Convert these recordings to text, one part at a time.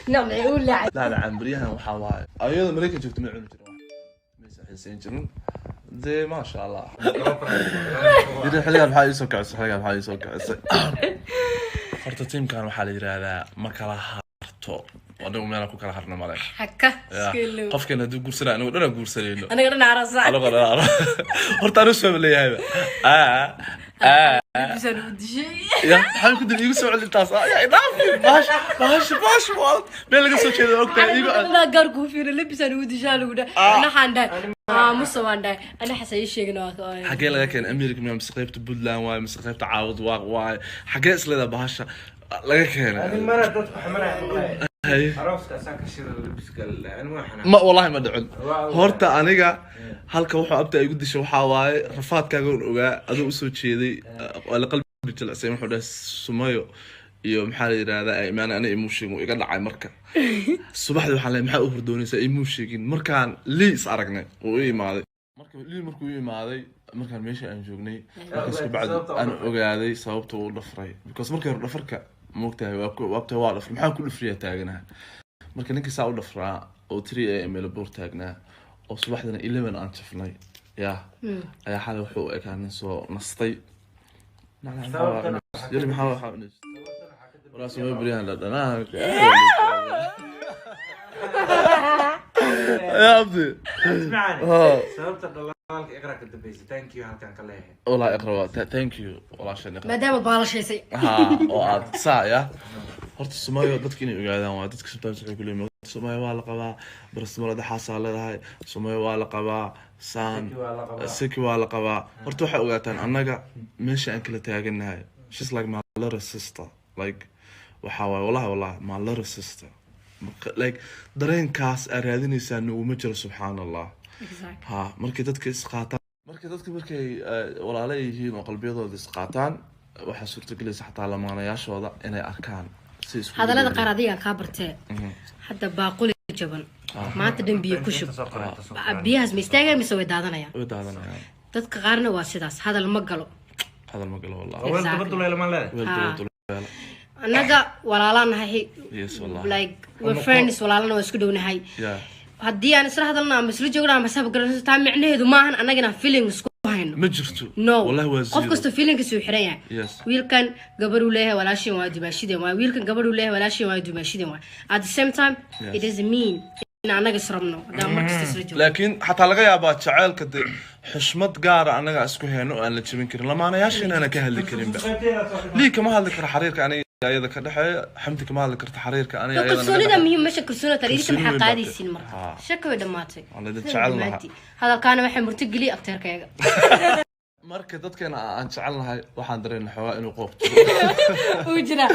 نعم يقول لا لا عمريها وحواي أيضا أمريكا شفت من عند جرا ميس حسين جرن زي ما شاء الله يدري حلقة بحاجة يسوق عس حلقة بحاجة يسوق عس فرت تيم كانوا حالي هذا ما كلا هارتو وأنا ومانا كوكلا هارنا مالك حكا سكيلو قف كنا دو قرصنا أنا ولا قرصنا أنا قرنا عرصا أنا قرنا فرت أنا شو بلي هذا بس أنا بدي شيء يا حال كنت يسوي على التاس يا نافي باش والله بيلقى سوي كذا وقت أنا قرقو في اللبس أنا بدي شالو ده أنا حنداي مصوان أنا حسي شيء جنوا حكي لك كان أمريكا من مسقيبة بودلان واي مسقيبة تعاود واي حكي أصل هذا بهاشة لقى كان هذه المرة تدخل حمرة هاي عرفت أساك الشيء اللي بيسكال أنواع حنا ما والله ما دعون هورتا أنيقا halka wuxuu abta ay gudisho waxa waaye rafaadkaaga uu ogaa adoo soo jeeday wala qalbi jilcsan wuxuu dhahay sumayo iyo maxaa la yiraahdaa ay maana ana emotion uu iga dhacay marka subaxdii waxaan leeyahay maxaa u hurdoonaysaa emotion markaan liis aragnay uu imaaday markuu imaaday markaan meesha aan joognay markaas ku bacdi aan ogaaday sababta uu dhafray because markii hore dhafarka moogtahay waabta waa dhafr maxaa ku dhafriyaa taaganaha marka ninkii saa u dhafraa oo 3 am la boor taagnaa oo subaxdana 11 aan jifnay yaa ayaa xal wuxuu ekaan soo nastay yiri maxaa waxa wala soo bariyan la dhanaa يا عبدي اسمعني سببت الضلالك اقرا كدبيس ثانك يو هلكان كله والله اقرا ثانك يو والله عشان ما دام بالشيء ها وعاد ساعه horta Soomaaliya dadka inay ogaadaan waa dadka sababta waxay ku leeyihiin Soomaaliya waa la qabaa barasmada xaasa leedahay Soomaaliya waa la qabaa saan siki waa la qabaa horta waxa ogaataan annaga meesha aan kala taaganahay she's like my little sister like waxa wallahi my little sister like dareenkaas araadinaysaa nuuma jiro subhanallah ha markii dadka isqaataan markay walaalo yihiin oo qalbiyadooda isqaataan waxa suurtagelaysa xataa lamaanayaashooda inay arkaan هذا لا قرادية كابرته حتى باقول جبل ما تدم بيكشف بيهز مستعجل مسوي دادنا يا تذكرنا واسداس هذا المقلو والله وين تبدل ولا ما لا أنا ولا لنا هي يس والله like we're friends ولا لنا واسكدونا هاي هدي أنا صراحة لنا مسلو جونا مسافة قرنا تامعناه دوما أنا جنا feelings مجرتو والله وزير قف كست فيلينج سوي حريان ويل كان قبروا له ولا شيء ما دمشي دم ويل كان قبروا له ولا شيء ما دمشي دم at the same time it doesn't mean إن أنا قصرمنا ده ما تستسرجوا لكن حتى لقى يا بات شعال كده حشمت قارة أنا أسكو هنا أنا تشمين كريم لما أنا ياشين أنا كهل كريم ليه كمان هذا حريرك أنا أيضا كده حمدك ما ذكر تحريرك أنا أيضا كرسوني ده مهم مش كرسونة تريد كم حقادي يصير مرة شكله دماتي هذا كان محي مرتقلي أكتر كيا marka dadkana aan jecelnahay waxaan dareen xawaa inuu qoob وجرا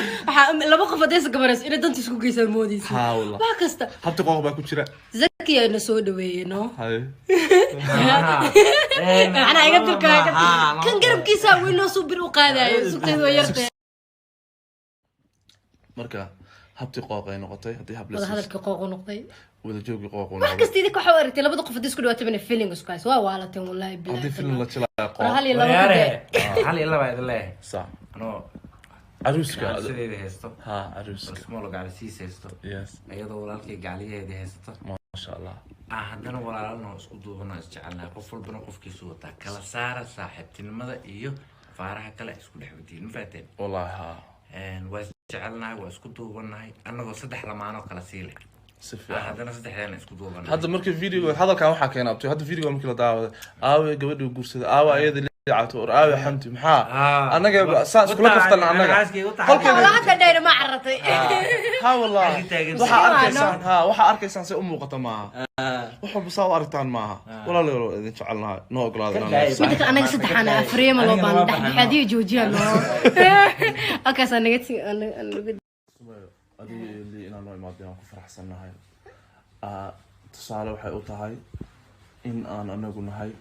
laba qof adees gabaras ina dantu isku geeysan moodaysi ha wallah wax kasta habta qoob baa ku jira zakiya ina soo dhaweeyno hay ana iga dulkaaga kan garabkiisa weynoo soo bir u qaadayo suuqeedu yartay marka habti qooq ay noqotay hadii hab la hadalka qooq noqday wada joogi qooq wax kasta idin ku xawaartay labada qof adees ku dhawaatay bina feelings kaas waa waalatan wallahi bilaa hadii film la jilaa qooq hal ila baad leeyahay sa ano عروسك سيدي هيستو ها عروسك اسمه قاعد سيس هيستو يس ايضا ولالكي قاعديه هيستو ما شاء الله هادنا walaalna isku duubana isjecelnaa qof walbana qofkiisu wata kala saara saaxiibtinimada iyo faaraha kale isku dhaxwadeen ma faateen wallahi ha waa isjecelnaa waa isku duubanahay anagoo saddex lamaano kala siilay هذا صدقين اسكو دوبنا هذا مركب فيديو هذا كان waxa keenay abtay hada video markii la daawado aawe gabadhu guursada aawe ayada liicaato or aawe xamti maxaa anaga saas kula kaftan anaga wala hada dheer ma carratay ha wallahi waxa arkaysan si u muuqata maaha waxa busaaw aragtaan maaha walaalo idin jecelnahay noo ogolaadana midka anaga saddexana afriima loo baan dhaxdii joojiyaan akaas anaga adii li inaan noo imaadeen ku faraxsanahay tusaale waxay u tahay in aan anagu nahay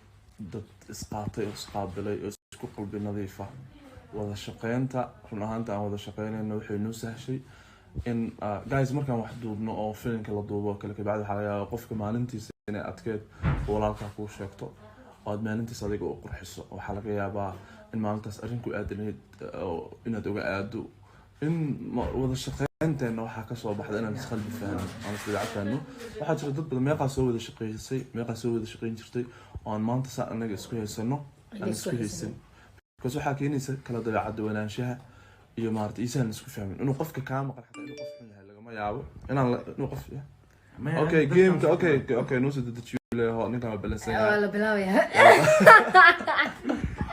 dad isqaatay oo isqaabilay oo isku qalbi nadiif ah wada shaqeynta run ahaanta aan wada shaqeynayno waxay noo sahshay in guys markaan wax duubno oo filimka la duubo kale ka bacdi waxa laga yaabaa qofka maalintiisa inay adkeed walaalka ku sheegto oo aad maalintiisa adiga u qurxiso waxa laga yaabaa in maalintaas arrinku aad inaad uga aado in wada shaqeynteena waxaa kasoo baxda inaan isqalbi fahno aan isdabeecad fahno waxaa jira dad badan meeqaa soo wada shaqeysay meeqaa soo wada shaqeyn jirtay oo aan maanta saa anaga isku haysano aan isku haysan because waxaa keenaysa kala dabeecad wanaanshaha iyo maarata isaan isku fahmin inuu qofka kaa maqan xataa inuu qof xun yahay lagama yaabo inuu qof okay game okay noo soo dedejiyo leeyahay ninkan waa balansan yahay wala bilaawaya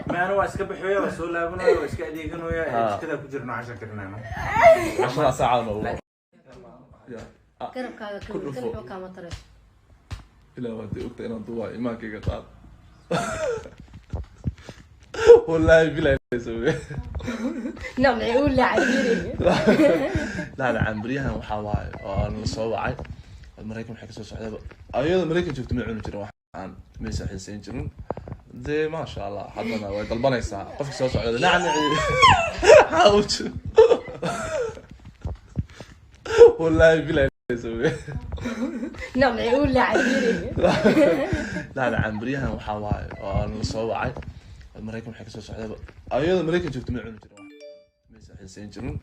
ما أنا واسك بحوية وسولا بنا واسك أديكن ويا كذا كجرنا عشان كرنا 10 ساعة والله كرب كذا كل كم طرف إلا ودي وقت أنا ضواي ما كي قطع والله بلا يسوي نعم يقول لا عبيري لا عمريها وحواي أنا صوعي المراكم حكي سعودة أيضا المراكم شفت من عيون جرا عن ميسا حسين جرون دي ما شاء الله حضنا وقلبنا يساعة قفك سوى عيدا نعم حاوش والله بلا يسوي نعم يقول لا عبيري لا عمريها وحواي أنا صوعي المراكم حكي سعودة أيضا المراكم شفت من عيون جرا ميسا حسين جرون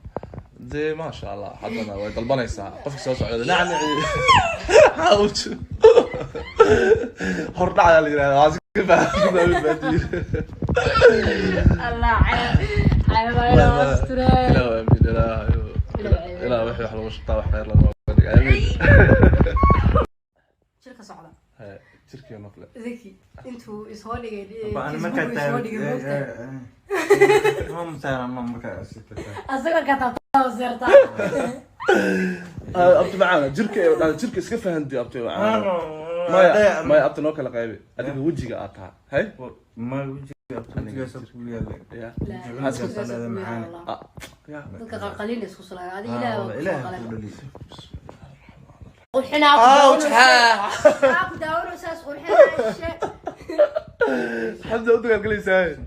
دي ما شاء الله حضنا وقلبنا يساعة قفك سوى عيدا نعم حاوش هرنا على اللي الله عيب لا استرا لا امين لا وحي حلو طاوح خير لنا امين شركه صعبه شركه نقله ذكي انتو اسهولي انا ما كنت ما مثلا ما كان اصلا كانت وزرت ابتي معانا جركه اسك فهمتي ابتي معانا ما أبطل نوكل قايبي أديك وجهك أتها هاي ما وجهك وجهك سكولي يا هذا هذا معانا يا ذلك قليل يسخص لها هذه لا قول حنا أخذ داور أساس قول حنا الحمد لله قال لي ساي